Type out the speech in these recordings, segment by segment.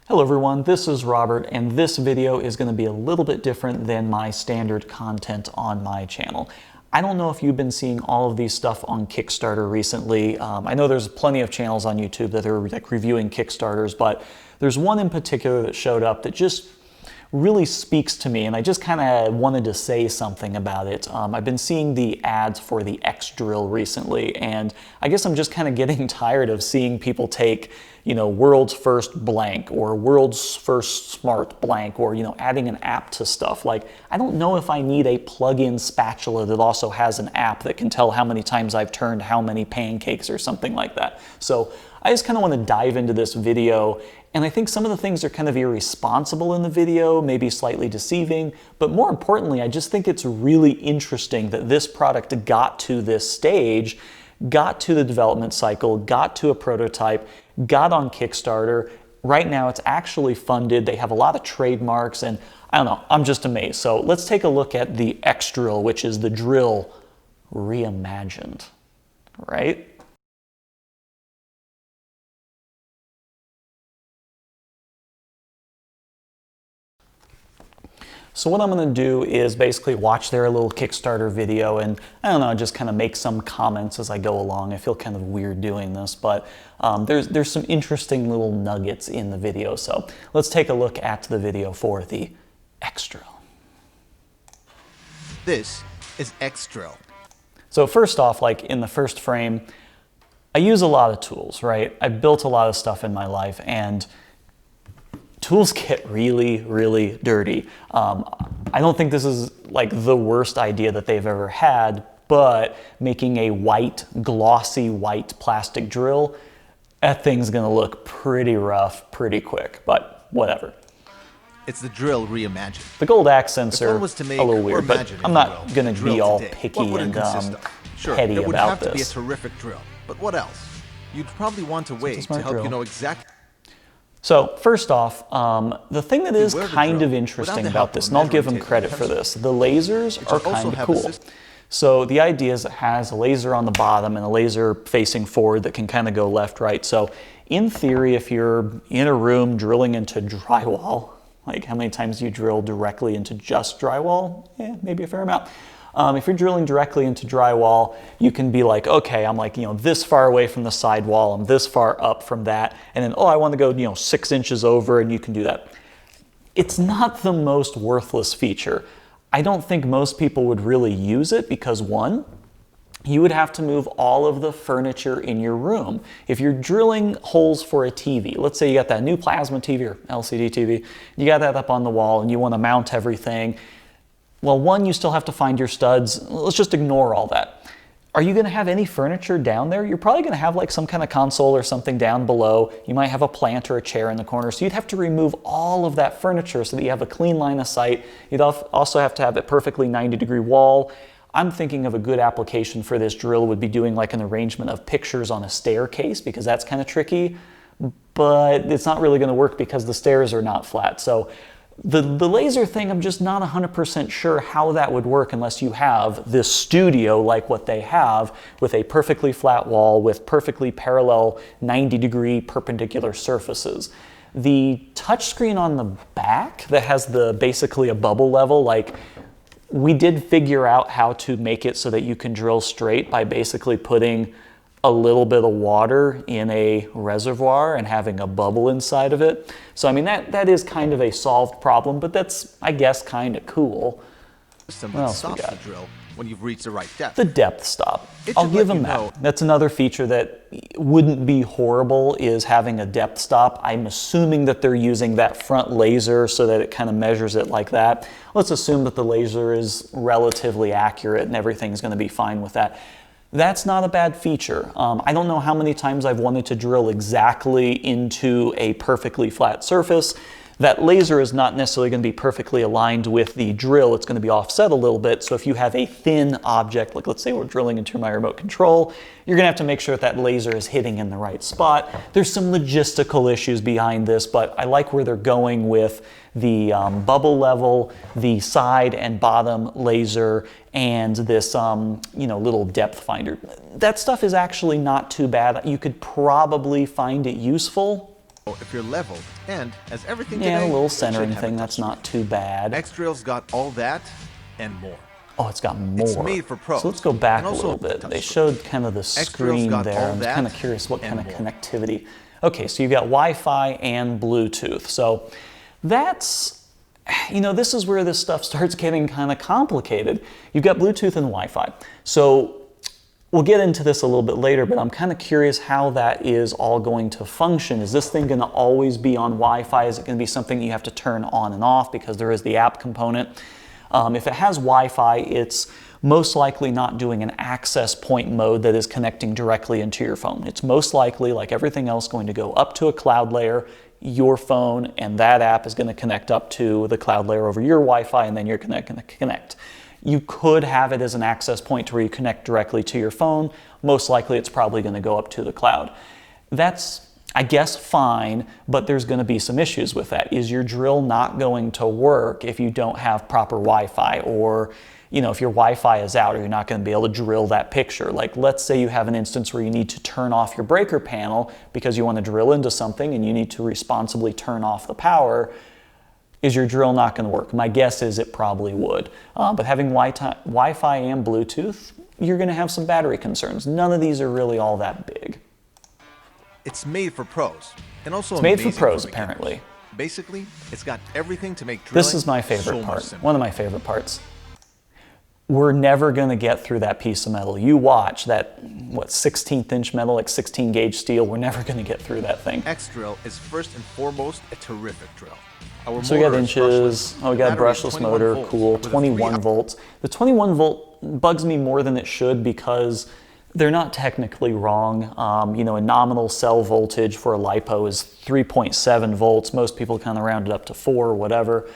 Hello everyone, this is Robert, and this video is going to be a little bit different than my standard content on my channel. I don't know if you've been seeing all of these stuff on Kickstarter recently. I know there's plenty of channels on YouTube that are like reviewing Kickstarters, but there's one in particular that showed up that just really speaks to me, and I just kind of wanted to say something about it. I've been seeing the ads for the xDrill recently, and I guess I'm just kind of getting tired of seeing people take, world's first blank or world's first smart blank, or, adding an app to stuff. Like, I don't know if I need a plug-in spatula that also has an app that can tell how many times I've turned how many pancakes or something like that. So I just kind of want to dive into this video, and I think some of the things are kind of irresponsible in the video, maybe slightly deceiving, but more importantly, I just think it's really interesting that this product got to this stage, got to the development cycle, got to a prototype, got on Kickstarter. Right now it's actually funded. They have a lot of trademarks, and I don't know, I'm just amazed. So let's take a look at the xDrill, which is the drill reimagined, right? So what I'm going to do is basically watch their little Kickstarter video and, I don't know, just kind of make some comments as I go along. I feel kind of weird doing this, but there's some interesting little nuggets in the video. So let's take a look at the video for the xDrill. This is xDrill. So first off, like in the first frame, I use a lot of tools, right? I've built a lot of stuff in my life, and tools get really, really dirty. I don't think this is like the worst idea that they've ever had, but making a white, glossy white plastic drill, that thing's gonna look pretty rough pretty quick, but whatever. It's the drill reimagined. The gold accents are a make little weird, but imagine, I'm not gonna be all picky and Sure, petty it would about have to be a this. terrific drill, but what else? You'd probably want to wait to help drill. you know exactly. So first off, the thing that is kind of interesting about this, and I'll give them credit for this, the lasers are kind of cool. So the idea is it has a laser on the bottom and a laser facing forward that can kind of go left, right. So in theory, if you're in a room drilling into drywall, like how many times do you drill directly into just drywall? Yeah, maybe a fair amount. If you're drilling directly into drywall, you can be like, okay, I'm like, this far away from the sidewall, I'm this far up from that, and then, oh, I want to go, 6 inches over, and you can do that. It's not the most worthless feature. I don't think most people would really use it because, one, you would have to move all of the furniture in your room. If you're drilling holes for a TV, let's say you got that new plasma TV or LCD TV, you got that up on the wall and you want to mount everything. Well, one, you still have to find your studs. Let's just ignore all that. Are you going to have any furniture down there? You're probably going to have like some kind of console or something down below. You might have a plant or a chair in the corner. So you'd have to remove all of that furniture so that you have a clean line of sight. You'd also have to have a perfectly 90-degree wall. I'm thinking of a good application for this drill would be doing like an arrangement of pictures on a staircase, because that's kind of tricky, but it's not really going to work because the stairs are not flat. So the laser thing, I'm just not 100% sure how that would work unless you have this studio like what they have with a perfectly flat wall with perfectly parallel 90-degree perpendicular surfaces. The touchscreen on the back that has basically a bubble level, like we did figure out how to make it so that you can drill straight by basically putting a little bit of water in a reservoir and having a bubble inside of it. So I mean, that is kind of a solved problem, but that's, I guess, kind of cool. What else we got? The drill when you've reached the right depth. The depth stop. I'll give them that. That's another feature that wouldn't be horrible, is having a depth stop. I'm assuming that they're using that front laser so that it kind of measures it like that. Let's assume that the laser is relatively accurate and everything's going to be fine with that. That's not a bad feature. I don't know how many times I've wanted to drill exactly into a perfectly flat surface. That laser is not necessarily going to be perfectly aligned with the drill. It's going to be offset a little bit. So if you have a thin object, like let's say we're drilling into my remote control, you're going to have to make sure that laser is hitting in the right spot. There's some logistical issues behind this, but I like where they're going with the bubble level, the side and bottom laser, and this little depth finder. That stuff is actually not too bad. You could probably find it useful, if you're leveled, and as everything Yeah, today, a little it should centering have a thing, that's touchscreen. not too bad. xDrill's got all that and more. Oh, it's got more. It's made for pros. So let's go back and a also little bit. They touchscreen. showed kind of the screen got there. all I'm that kind of curious what kind of more. connectivity. Okay, so you've got Wi-Fi and Bluetooth. So that's, you know, this is where this stuff starts getting kind of complicated. You've got Bluetooth and Wi-Fi. So we'll get into this a little bit later, but I'm kind of curious how that is all going to function. Is this thing going to always be on Wi-Fi? Is it going to be something you have to turn on and off because there is the app component? If it has Wi-Fi, it's most likely not doing an access point mode that is connecting directly into your phone. It's most likely, like everything else, going to go up to a cloud layer, your phone, and that app is going to connect up to the cloud layer over your Wi-Fi, and then you're going to connect. You could have it as an access point to where you connect directly to your phone. Most likely it's probably going to go up to the cloud. That's, I guess, fine, but there's going to be some issues with that. Is your drill not going to work if you don't have proper Wi-Fi, or you know, if your Wi-Fi is out, or you're not going to be able to drill that picture? Like, let's say you have an instance where you need to turn off your breaker panel because you want to drill into something and you need to responsibly turn off the power. Is your drill not going to work? My guess is it probably would. But having Wi-Fi and Bluetooth, you're going to have some battery concerns. None of these are really all that big. It's made for pros, and also It's made for amazing pros, beginners. apparently. Basically, it's got everything to make drilling This is my favorite so part. much simpler. One of my favorite parts. We're never going to get through that piece of metal. You watch that, what, 16th inch metal, like 16 gauge steel. We're never going to get through that thing. xDrill is first and foremost a terrific drill. Our So we got motor is inches. brushless. Oh, we The got a battery is brushless 21 motor. volts Cool. with a 21 volts. The 21 volt bugs me more than it should because they're not technically wrong. You know, a nominal cell voltage for a LiPo is 3.7 volts. Most people kind of round it up to 4 or whatever.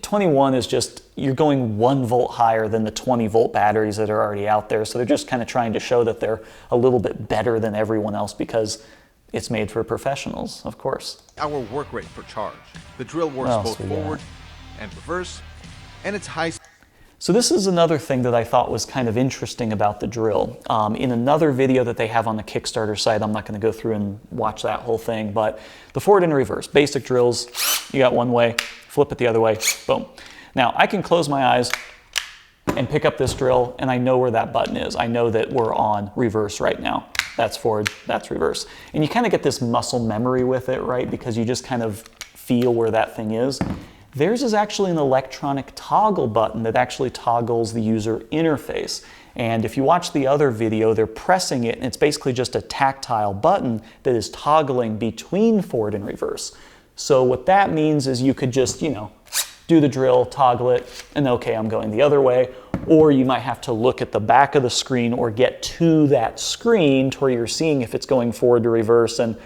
21 is just, you're going 1 volt higher than the 20 volt batteries that are already out there. So they're just kind of trying to show that they're a little bit better than everyone else because it's made for professionals, of course. Our work rate per charge. The drill works What else both we got? forward and reverse, and it's high. So this is another thing that I thought was kind of interesting about the drill. In another video that they have on the Kickstarter site, I'm not going to go through and watch that whole thing, but the forward and reverse, basic drills, you got one way, flip it the other way, boom. Now I can close my eyes and pick up this drill and I know where that button is. I know that we're on reverse right now. That's forward, that's reverse. And you kind of get this muscle memory with it, right? Because you just kind of feel where that thing is. Theirs is actually an electronic toggle button that actually toggles the user interface. And if you watch the other video, they're pressing it and it's basically just a tactile button that is toggling between forward and reverse. So what that means is you could just, you know, do the drill, toggle it, and okay, I'm going the other way. Or you might have to look at the back of the screen or get to that screen to where you're seeing if it's going forward to reverse. And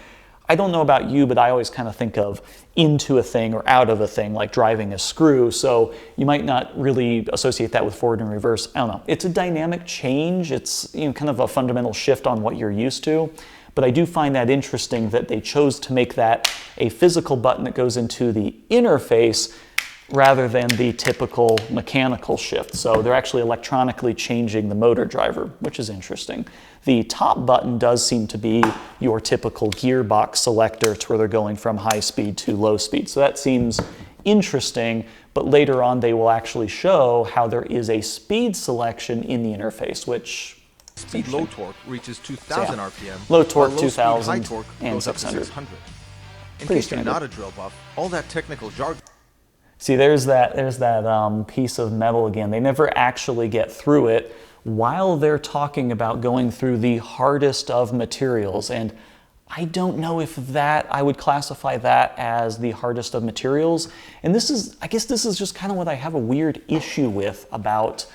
I don't know about you, but I always kind of think of into a thing or out of a thing, like driving a screw. So you might not really associate that with forward and reverse. I don't know. It's a dynamic change. It's, you know, kind of a fundamental shift on what you're used to. But I do find that interesting that they chose to make that a physical button that goes into the interface rather than the typical mechanical shift. So they're actually electronically changing the motor driver, which is interesting. The top button does seem to be your typical gearbox selector to where they're going from high speed to low speed. So that seems interesting, but later on they will actually show how there is a speed selection in the interface, which Speed low torque reaches 2,000 RPM. Low torque, while 2,000 high torque and goes up to 600. 600. In Pretty case you're standard. not a drill buff, all that technical jargon. See, there's that piece of metal again. They never actually get through it while they're talking about going through the hardest of materials. And I don't know if that, I would classify that as the hardest of materials. And this is, I guess this is just kind of what I have a weird issue with about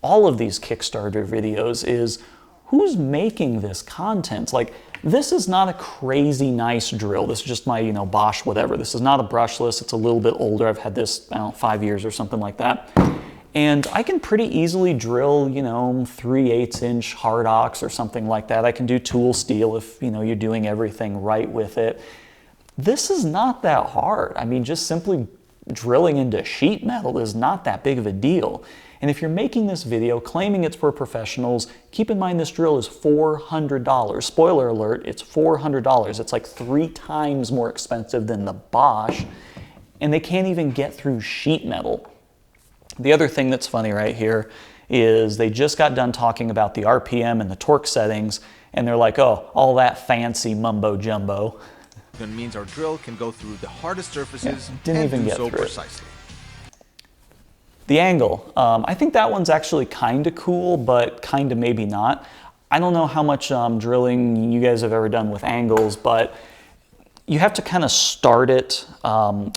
all of these Kickstarter videos is who's making this content? Like, this is not a crazy nice drill. This is just my, you know, Bosch whatever. This is not a brushless. It's a little bit older. I've had this, I don't know, 5 years or something like that. And I can pretty easily drill, you know, 3/8 inch hard ox or something like that. I can do tool steel if, you know, you're doing everything right with it. This is not that hard. I mean, just simply drilling into sheet metal is not that big of a deal. And if you're making this video claiming it's for professionals, keep in mind this drill is $400. Spoiler alert, it's $400. It's like 3 times more expensive than the Bosch, and they can't even get through sheet metal. The other thing that's funny right here is they just got done talking about the RPM and the torque settings, and they're like, oh, all that fancy mumbo jumbo. It means our drill can go through the hardest surfaces didn't and even do get so through precisely. The angle, I think that one's actually kind of cool, but kind of maybe not. I don't know how much drilling you guys have ever done with angles, but you have to kind of start it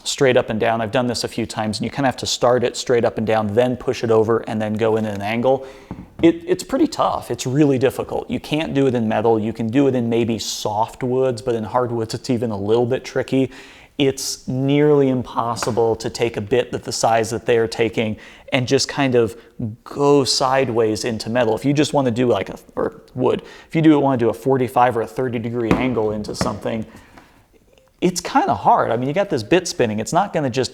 straight up and down. I've done this a few times, and you kind of have to start it straight up and down, then push it over, and then go in at an angle. It's pretty tough. It's really difficult. You can't do it in metal. You can do it in maybe soft woods, but in hardwoods it's even a little bit tricky. It's nearly impossible to take a bit that the size that they're taking and just kind of go sideways into metal. If you just want to do like or wood, if you want to do a 45 or a 30-degree angle into something, it's kind of hard. I mean, you got this bit spinning. It's not going to just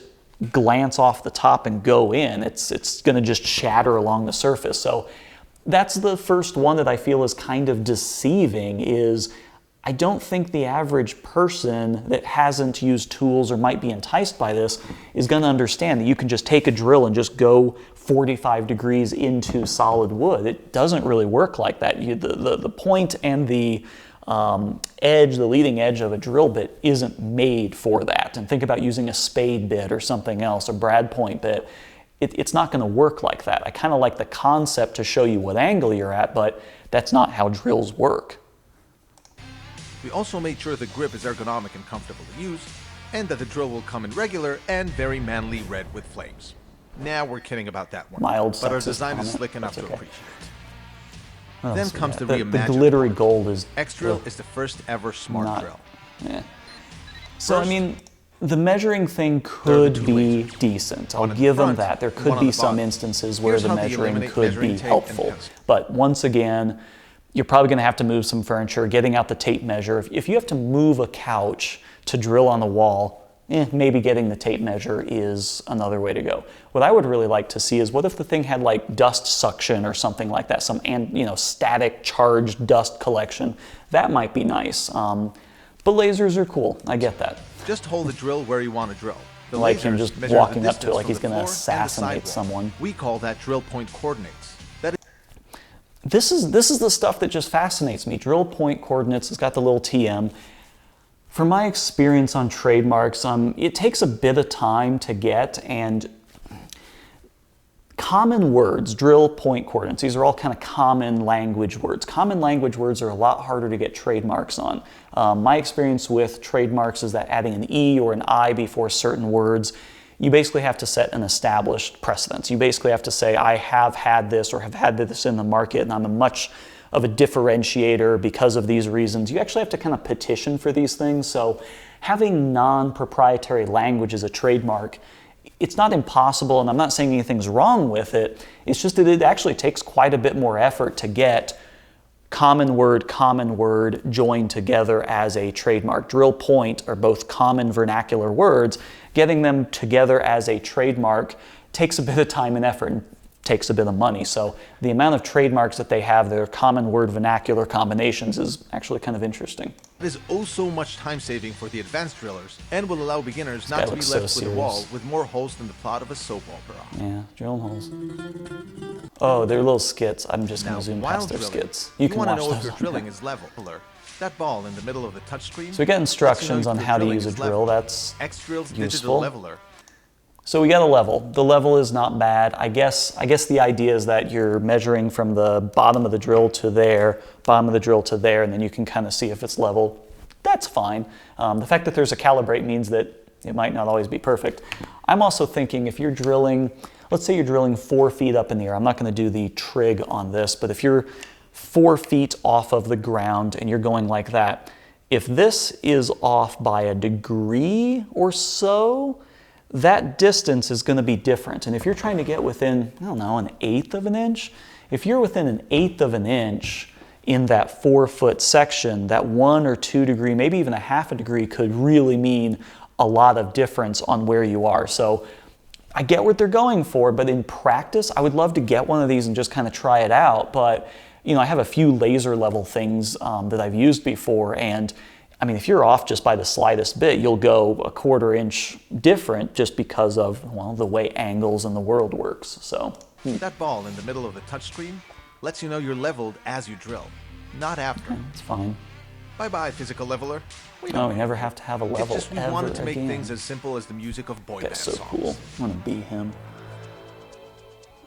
glance off the top and go in. It's going to just shatter along the surface. So that's the first one that I feel is kind of deceiving. Is I don't think the average person that hasn't used tools or might be enticed by this is going to understand that you can just take a drill and just go 45 degrees into solid wood. It doesn't really work like that. The point and the edge, the leading edge of a drill bit isn't made for that. And think about using a spade bit or something else, a brad point bit. It's not going to work like that. I kind of like the concept to show you what angle you're at, but that's not how drills work. We also made sure the grip is ergonomic and comfortable to use, and that the drill will come in regular and very manly red with flames. Now we're kidding about that one, Mild but our sexist design is comment. slick enough That's to okay. appreciate it. Oh, Then so comes yeah, the the reimagined glittery part. gold is xDrill is the first ever smart not- drill. yeah. So First, I mean, the measuring thing could two be lasers. decent. I'll One in give the them front that. There and could one on be the some bottom. instances where Here's the how they measuring eliminate could measuring be tape and helpful. pencil. But once again, you're probably going to have to move some furniture, getting out the tape measure. If you have to move a couch to drill on the wall, maybe getting the tape measure is another way to go. What I would really like to see is what if the thing had like dust suction or something like that, some static charged dust collection. That might be nice. But lasers are cool. I get that. Just hold the drill where you want to drill. The Like him lasers just measure walking the up to it like distance he's from gonna the floor and the assassinate sidewall. someone. We call that drill point coordinates. That This is the stuff that just fascinates me. Drill point coordinates, it's got the little TM. From my experience on Trademarks, it takes a bit of time to get, and common words, drill point coordinates, these are all kind of common language words. Common language words are a lot harder to get trademarks on. My experience with trademarks is that adding an E or an I before certain words, you basically have to set an established precedence. You basically have to say, I have had this or have had this in the market, and I'm a much of a differentiator because of these reasons. You actually have to kind of petition for these things. So having non-proprietary language as a trademark, it's not impossible, and I'm not saying anything's wrong with it. It's just that it actually takes quite a bit more effort to get common word, joined together as a trademark. Drill point are both common vernacular words. Getting them together as a trademark takes a bit of time and effort and takes a bit of money. So the amount of trademarks that they have, their common word vernacular combinations, is actually kind of interesting. It is oh so much time saving for the advanced drillers and will allow beginners guy not to be looks left so with a wall serious. with more holes than the plot of a soap opera. Yeah, drilling holes. Oh, they're little skits. I'm just going Now, to zoom while past their drilling, skits. You can want to watch know if those your on drilling there. is level. That ball in the middle of the touchscreen. So we got instructions lets you know on if how your to drilling use a is drill. level. That's xDrill's useful. digital leveler. So we got a level. The level is not bad. I guess the idea is that you're measuring from the bottom of the drill to there, bottom of the drill to there, and then you can kind of see if it's level. That's fine. The fact that there's a calibrate means that it might not always be perfect. I'm also thinking if you're drilling, let's say you're drilling 4 feet up in the air. I'm not going to do the trig on this, but if you're 4 feet off of the ground and you're going like that, if this is off by a degree or so, that distance is going to be different. And if you're trying to get within, I don't know, 1/8 of an inch, if you're within 1/8 of an inch in that 4-foot section, that 1 or 2 degree, maybe even a half a degree could really mean a lot of difference on where you are. So I get what they're going for, but in practice, I would love to get one of these and just kind of try it out. But, you know, I have a few laser level things that I've used before, and I mean, if you're off just by the slightest bit, you'll go a 1/4 inch different just because of, well, the way angles in the world works. So that ball in the middle of the touchscreen lets you know you're leveled as you drill, not after. it's fine. Bye-bye, physical leveler. We No, we never have to have a level It's just we ever wanted to make again. things as simple as the music of boy band That's so songs. cool. I want to be him.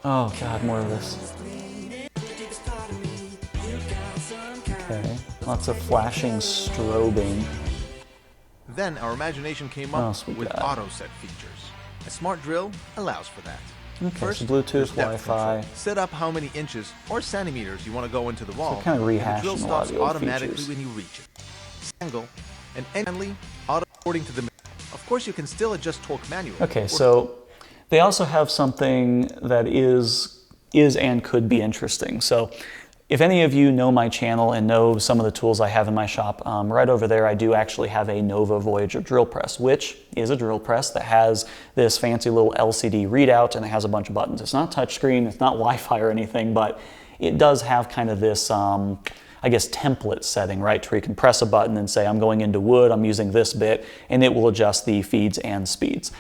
Oh God, more of this. Okay, lots of flashing strobing. Then our imagination came Oh, up sweet with God. auto set features. A smart drill allows for that. Okay, First, so Bluetooth, there's depth Wi-Fi. control. Set up how many inches or centimeters you want to go into the wall, kind of and the drill rehashing a lot stops of the old automatically features. when you reach it. Angle and endly auto according to the. Of course, you can still adjust torque manually. Okay, so they also have something that is and could be interesting. So if any of you know my channel and know some of the tools I have in my shop, right over there I do actually have a Nova Voyager drill press, which is a drill press that has this fancy little LCD readout and it has a bunch of buttons. It's not touchscreen, it's not Wi-Fi or anything, but it does have kind of this, I guess, template setting, right, to where you can press a button and say, I'm going into wood, I'm using this bit, and it will adjust the feeds and speeds.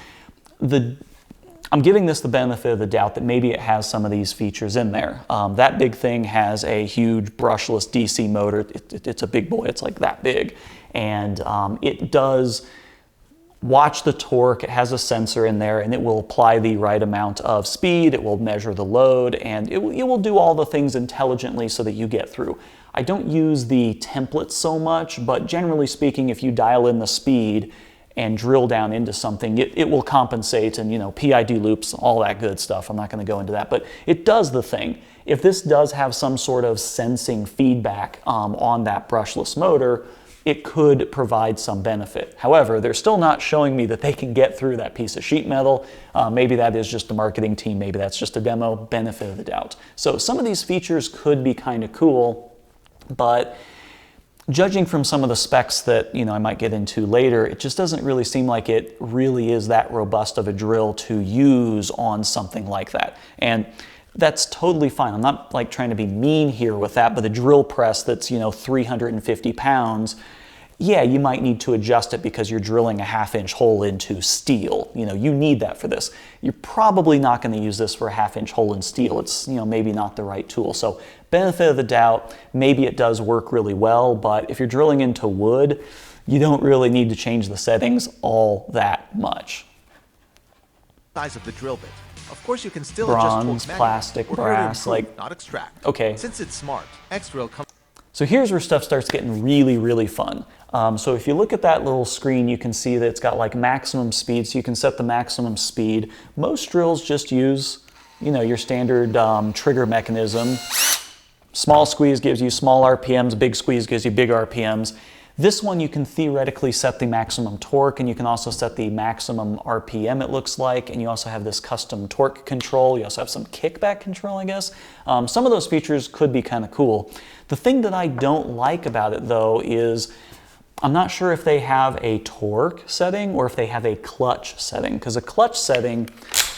I'm giving this the benefit of the doubt that maybe it has some of these features in there. That big thing has a huge brushless DC motor. It's a big boy, it's like that big. And it does watch the torque, it has a sensor in there, and it will apply the right amount of speed, it will measure the load, and it will do all the things intelligently so that you get through. I don't use the templates so much, but generally speaking, if you dial in the speed and drill down into something, it will compensate, and, you know, PID loops, all that good stuff. I'm not going to go into that, but it does the thing. If this does have some sort of sensing feedback on that brushless motor, it could provide some benefit. However, they're still not showing me that they can get through that piece of sheet metal. Maybe that is just the marketing team, maybe that's just a demo, benefit of the doubt. So some of these features could be kind of cool, but judging from some of the specs that, you know, I might get into later, it just doesn't really seem like it really is that robust of a drill to use on something like that. And that's totally fine. I'm not like trying to be mean here with that, but a drill press that's, you know, 350 pounds, yeah, you might need to adjust it because you're drilling a 1/2 inch hole into steel. You know, you need that for this. You're probably not going to use this for a 1/2 inch hole in steel. It's, you know, maybe not the right tool. So benefit of the doubt, maybe it does work really well, but if you're drilling into wood, you don't really need to change the settings all that much. Size of the drill bit. Of course, you can still adjust torque Bronze, manually. plastic, We're here to brass, improve, like, not extract. okay. Since it's smart, xDrill comes. So here's where stuff starts getting really, really fun. So if you look at that little screen, you can see that it's got like maximum speed, so you can set the maximum speed. Most drills just use, you know, your standard trigger mechanism. Small squeeze gives you small RPMs, big squeeze gives you big RPMs. This one you can theoretically set the maximum torque, and you can also set the maximum RPM, it looks like, and you also have this custom torque control. You also have some kickback control, I guess. Some of those features could be kind of cool. The thing that I don't like about it, though, is I'm not sure if they have a torque setting or if they have a clutch setting, because a clutch setting,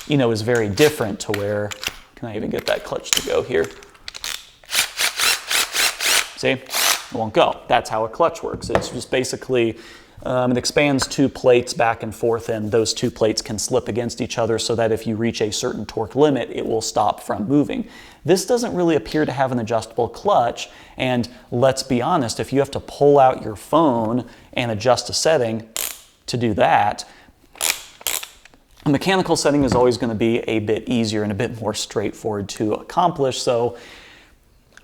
you know, is very different to where, can I even get that clutch to go here? See, it won't go. That's how a clutch works. It's just basically, it expands 2 plates back and forth, and those 2 plates can slip against each other so that if you reach a certain torque limit, it will stop from moving. This doesn't really appear to have an adjustable clutch, and let's be honest, if you have to pull out your phone and adjust a setting to do that, a mechanical setting is always going to be a bit easier and a bit more straightforward to accomplish. So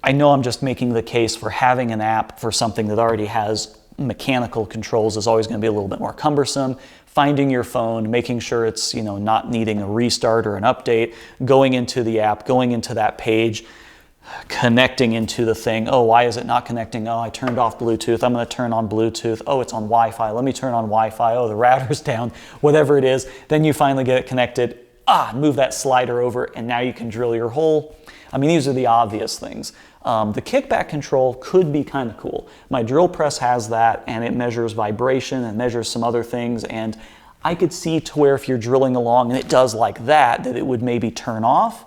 I know I'm just making the case for having an app for something that already has mechanical controls is always going to be a little bit more cumbersome. Finding your phone, making sure it's, you know, not needing a restart or an update, going into the app, going into that page, connecting into the thing. Oh, why is it not connecting? Oh, I turned off Bluetooth. I'm going to turn on Bluetooth. Oh, it's on Wi-Fi. Let me turn on Wi-Fi. Oh, the router's down. Whatever it is. Then you finally get it connected. Move that slider over, and now you can drill your hole. I mean, these are the obvious things. The kickback control could be kind of cool. My drill press has that, and it measures vibration and measures some other things, and I could see to where if you're drilling along and it does like that it would maybe turn off.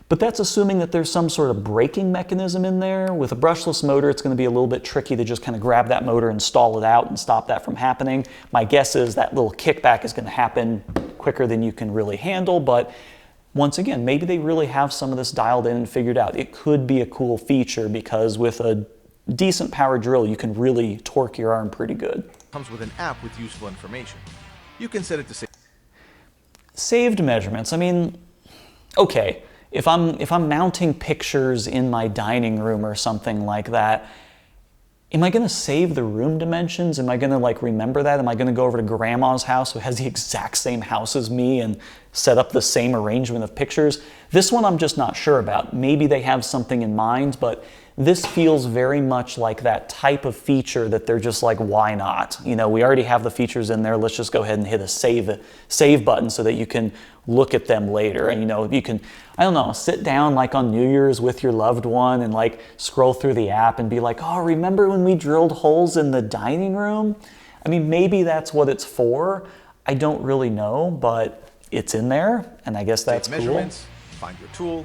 But that's assuming that there's some sort of braking mechanism in there. With a brushless motor, it's going to be a little bit tricky to just kind of grab that motor and stall it out and stop that from happening. My guess is that little kickback is going to happen quicker than you can really handle. But once again, maybe they really have some of this dialed in and figured out. It could be a cool feature because with a decent power drill, you can really torque your arm pretty good. Comes with an app with useful information. You can set it to save. Saved measurements. I mean, okay. If I'm mounting pictures in my dining room or something like that, am I going to save the room dimensions? Am I going to like remember that? Am I going to go over to grandma's house who has the exact same house as me and set up the same arrangement of pictures? This one I'm just not sure about. Maybe they have something in mind, but this feels very much like that type of feature that they're just like, why not? You know, we already have the features in there. Let's just go ahead and hit a save button so that you can look at them later. And you know, you can, I don't know, sit down like on New Year's with your loved one and like scroll through the app and be like, oh, remember when we drilled holes in the dining room? I mean, maybe that's what it's for. I don't really know, but it's in there, and I guess that's cool. Measurements, find your tool.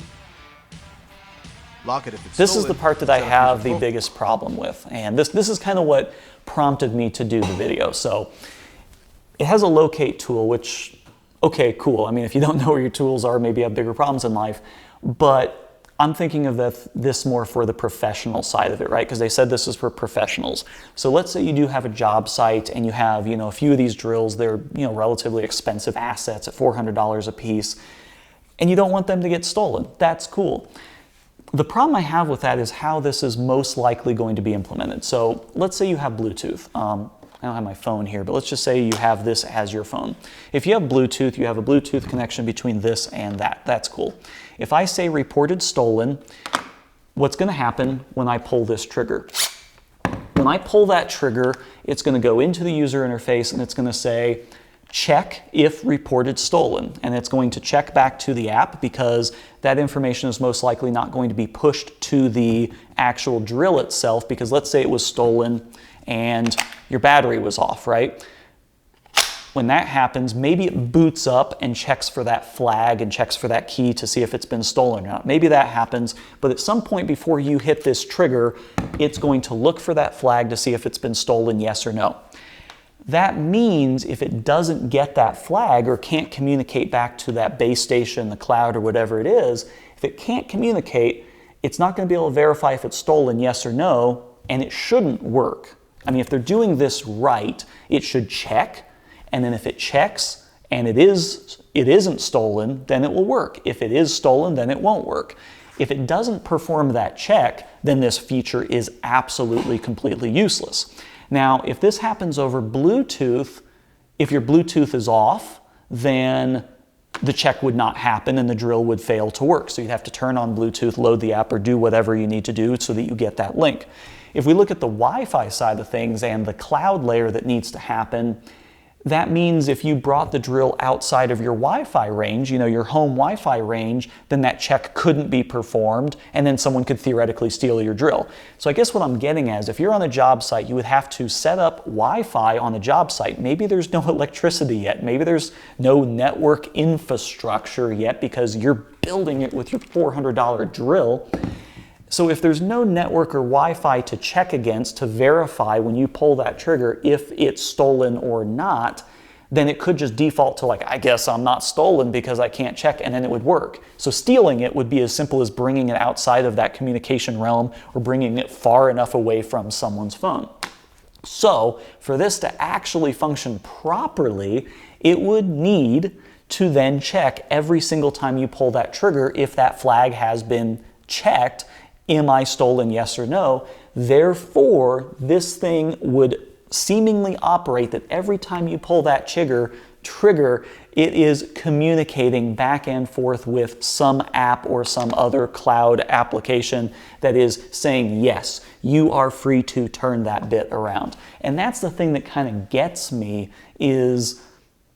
Lock it if it's This stolen, is the part that I have the biggest problem with, and this is kind of what prompted me to do the video. So it has a locate tool, which, okay, cool. I mean, if you don't know where your tools are, maybe you have bigger problems in life, but I'm thinking of this more for the professional side of it, right? Because they said this is for professionals. So let's say you do have a job site and you have, you know, a few of these drills. They're, you know, relatively expensive assets at $400 a piece, and you don't want them to get stolen. That's cool. The problem I have with that is how this is most likely going to be implemented. So let's say you have Bluetooth. I don't have my phone here, but let's just say you have this as your phone. If you have Bluetooth, you have a Bluetooth connection between this and that. That's cool. If I say reported stolen, what's going to happen when I pull this trigger? When I pull that trigger, it's going to go into the user interface and it's going to say, check if reported stolen, and it's going to check back to the app because that information is most likely not going to be pushed to the actual drill itself, because let's say it was stolen and your battery was off, right? When that happens, maybe it boots up and checks for that flag and checks for that key to see if it's been stolen or not. Maybe that happens, but at some point before you hit this trigger, it's going to look for that flag to see if it's been stolen, yes or no. That means if it doesn't get that flag or can't communicate back to that base station, the cloud, or whatever it is, if it can't communicate, it's not going to be able to verify if it's stolen, yes or no, and it shouldn't work. I mean, if they're doing this right, it should check, and then if it checks and it isn't stolen, then it will work. If it is stolen, then it won't work. If it doesn't perform that check, then this feature is absolutely completely useless. Now, if this happens over Bluetooth, if your Bluetooth is off, then the check would not happen and the drill would fail to work. So you'd have to turn on Bluetooth, load the app, or do whatever you need to do so that you get that link. If we look at the Wi-Fi side of things and the cloud layer that needs to happen, that means if you brought the drill outside of your Wi-Fi range, you know, your home Wi-Fi range, then that check couldn't be performed, and then someone could theoretically steal your drill. So I guess what I'm getting at is if you're on a job site, you would have to set up Wi-Fi on the job site. Maybe there's no electricity yet. Maybe there's no network infrastructure yet because you're building it with your $400 drill. So if there's no network or Wi-Fi to check against to verify when you pull that trigger if it's stolen or not, then it could just default to like, I guess I'm not stolen because I can't check, and then it would work. So stealing it would be as simple as bringing it outside of that communication realm or bringing it far enough away from someone's phone. So for this to actually function properly, it would need to then check every single time you pull that trigger if that flag has been checked. Am I stolen, yes or no? Therefore, this thing would seemingly operate that every time you pull that trigger, it is communicating back and forth with some app or some other cloud application that is saying, yes, you are free to turn that bit around. And that's the thing that kind of gets me is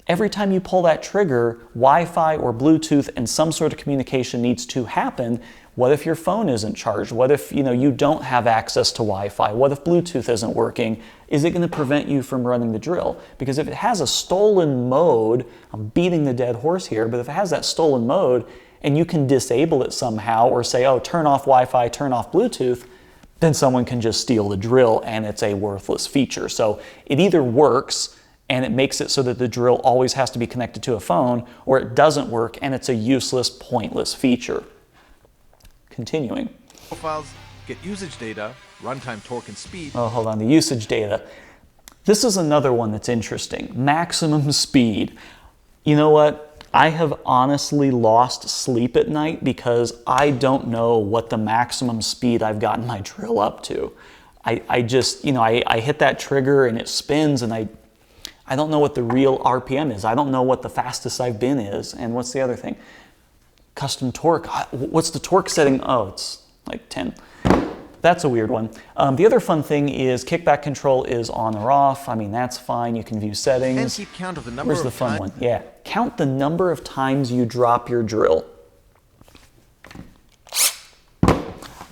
every time you pull that trigger, Wi-Fi or Bluetooth and some sort of communication needs to happen, What if your phone isn't charged? What if you don't have access to Wi-Fi? What if Bluetooth isn't working? Is it going to prevent you from running the drill? Because if it has a stolen mode, I'm beating the dead horse here, but if it has that stolen mode and you can disable it somehow or say, oh, turn off Wi-Fi, turn off Bluetooth, then someone can just steal the drill and it's a worthless feature. So it either works and it makes it so that the drill always has to be connected to a phone, or it doesn't work and it's a useless, pointless feature. Continuing. Profiles get usage data, runtime torque and speed. Oh, hold on, the usage data. This is another one that's interesting. Maximum speed. You know what? I have honestly lost sleep at night because I don't know what the maximum speed I've gotten my drill up to. I just, I hit that trigger and it spins and I don't know what the real RPM is. I don't know what the fastest I've been is. And what's the other thing? Custom torque. What's the torque setting? Oh, it's like 10. That's a weird one. The other fun thing is kickback control is on or off. I mean, that's fine. You can view settings. And keep count of the number. Where's the fun one? Yeah. Count the number of times you drop your drill.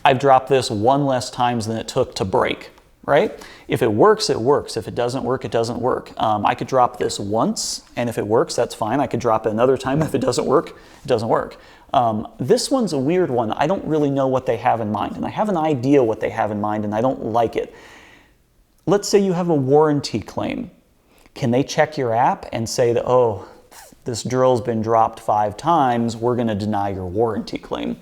I've dropped this one less times than it took to break, right? If it works, it works. If it doesn't work, it doesn't work. I could drop this once, and if it works, that's fine. I could drop it another time. If it doesn't work, it doesn't work. This one's a weird one. I don't really know what they have in mind, and I have an idea what they have in mind, and I don't like it. Let's say you have a warranty claim. Can they check your app and say that, oh, this drill's been dropped 5 times, we're going to deny your warranty claim?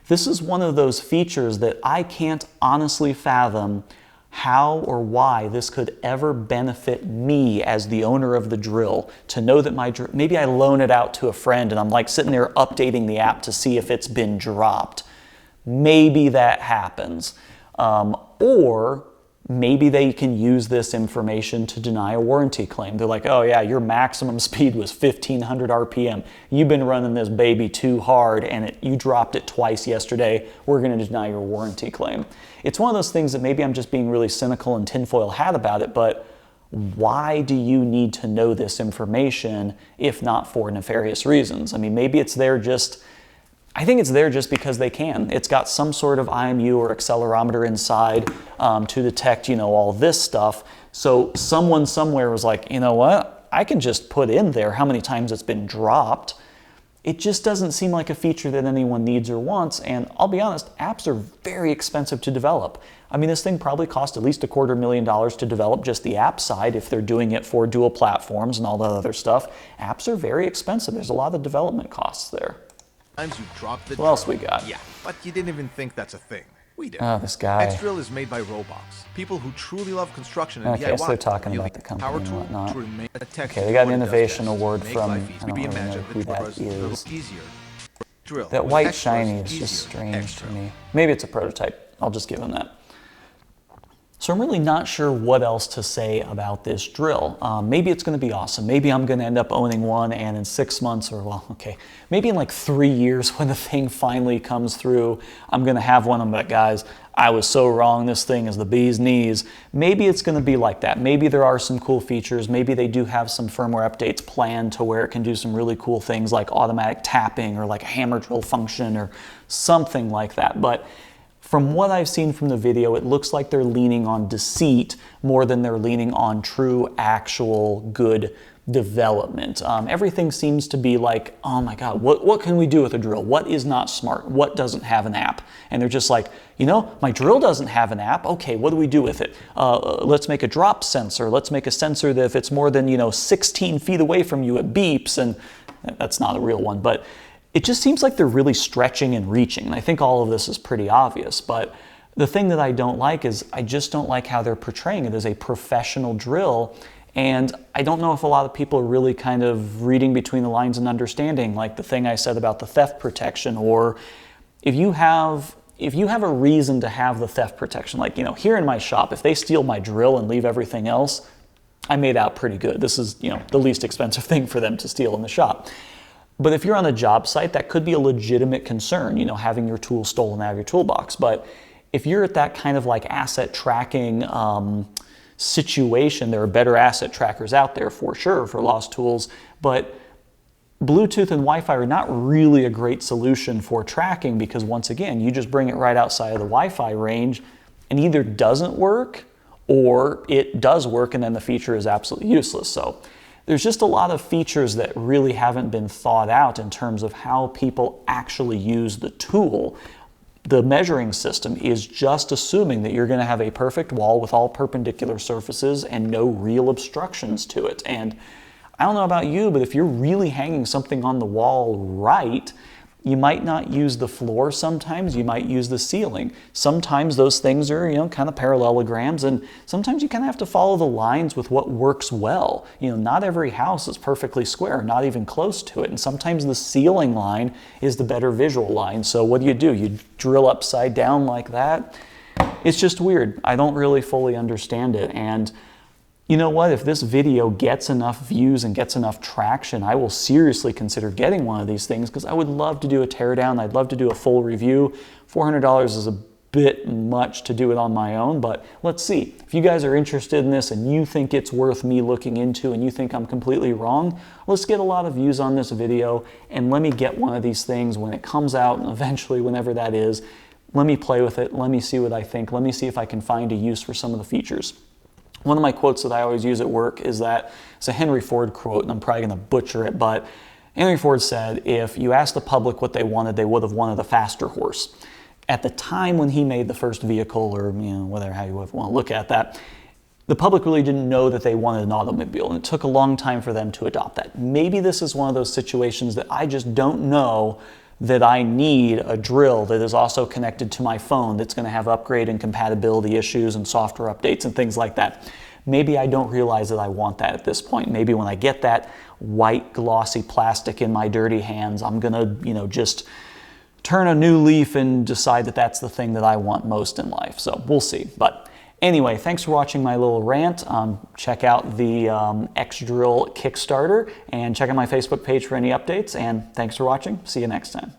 This is one of those features that I can't honestly fathom how or why this could ever benefit me as the owner of the drill, to know that maybe I loan it out to a friend and I'm like sitting there updating the app to see if it's been dropped. Maybe that happens. Or maybe they can use this information to deny a warranty claim. They're like, oh yeah, your maximum speed was 1500 RPM. You've been running this baby too hard and you dropped it twice yesterday. We're going to deny your warranty claim. It's one of those things that maybe I'm just being really cynical and tinfoil hat about it, but why do you need to know this information if not for nefarious reasons? I mean, maybe it's there just, I think it's there just because they can. It's got some sort of IMU or accelerometer inside to detect, all this stuff. So someone somewhere was like, you know what? I can just put in there how many times it's been dropped. It just doesn't seem like a feature that anyone needs or wants. And I'll be honest, apps are very expensive to develop. I mean, this thing probably cost at least $250,000 to develop, just the app side, if they're doing it for dual platforms and all that other stuff. Apps are very expensive. There's a lot of development costs there. Times you dropped the what else we got? Yeah, but you didn't even think that's a thing. We did. Oh, this guy. xDrill is made by robots, people who truly love construction and okay, DIY. so they're talking about the company and whatnot. Okay, they got an innovation award from, I don't really know who that is. That white shiny is just strange to me. Maybe it's a prototype. I'll just give him that. So I'm really not sure what else to say about this drill. Maybe it's going to be awesome. Maybe I'm going to end up owning one, and in 6 months, or well, okay, maybe in like 3 years when the thing finally comes through, I'm going to have one. I'm like, guys, I was so wrong. This thing is the bee's knees. Maybe it's going to be like that. Maybe there are some cool features. Maybe they do have some firmware updates planned to where it can do some really cool things like automatic tapping or like a hammer drill function or something like that. But from what I've seen from the video, it looks like they're leaning on deceit more than they're leaning on true, actual, good development. Everything seems to be like, oh my God, what can we do with a drill? What is not smart? What doesn't have an app? And they're just like, my drill doesn't have an app. Okay, what do we do with it? Let's make a drop sensor. Let's make a sensor that if it's more than 16 feet away from you, it beeps. And that's not a real one, but it just seems like they're really stretching and reaching. And I think all of this is pretty obvious, but the thing that I don't like is I just don't like how they're portraying it as a professional drill. And I don't know if a lot of people are really kind of reading between the lines and understanding, like the thing I said about the theft protection, or if you have a reason to have the theft protection, like, here in my shop, if they steal my drill and leave everything else, I made out pretty good. This is, the least expensive thing for them to steal in the shop. But if you're on a job site, that could be a legitimate concern, having your tool stolen out of your toolbox. But if you're at that kind of like asset tracking situation, there are better asset trackers out there for sure for lost tools. But Bluetooth and Wi-Fi are not really a great solution for tracking because once again, you just bring it right outside of the Wi-Fi range and either doesn't work or it does work and then the feature is absolutely useless. So there's just a lot of features that really haven't been thought out in terms of how people actually use the tool. The measuring system is just assuming that you're going to have a perfect wall with all perpendicular surfaces and no real obstructions to it. And I don't know about you, but if you're really hanging something on the wall right, you might not use the floor sometimes, you might use the ceiling. Sometimes those things are, kind of parallelograms, and sometimes you kind of have to follow the lines with what works well. Not every house is perfectly square, not even close to it, and sometimes the ceiling line is the better visual line. So what do? You drill upside down like that? It's just weird. I don't really fully understand it, and you know what? If this video gets enough views and gets enough traction, I will seriously consider getting one of these things because I would love to do a teardown. I'd love to do a full review. $400 is a bit much to do it on my own, but let's see. If you guys are interested in this and you think it's worth me looking into and you think I'm completely wrong, let's get a lot of views on this video and let me get one of these things when it comes out and eventually whenever that is. Let me play with it. Let me see what I think. Let me see if I can find a use for some of the features. One of my quotes that I always use at work is that it's a Henry Ford quote, and I'm probably going to butcher it, but Henry Ford said, if you asked the public what they would have wanted a faster horse. At the time when he made the first vehicle, or whatever, how you want to look at that, the public really didn't know that they wanted an automobile, and it took a long time for them to adopt that. Maybe this is one of those situations that I just don't know that I need a drill that is also connected to my phone that's going to have upgrade and compatibility issues and software updates and things like that. Maybe I don't realize that I want that at this point. Maybe when I get that white glossy plastic in my dirty hands, I'm going to, just turn a new leaf and decide that that's the thing that I want most in life. So we'll see. But anyway, thanks for watching my little rant. Check out the xDrill Kickstarter and check out my Facebook page for any updates. And thanks for watching. See you next time.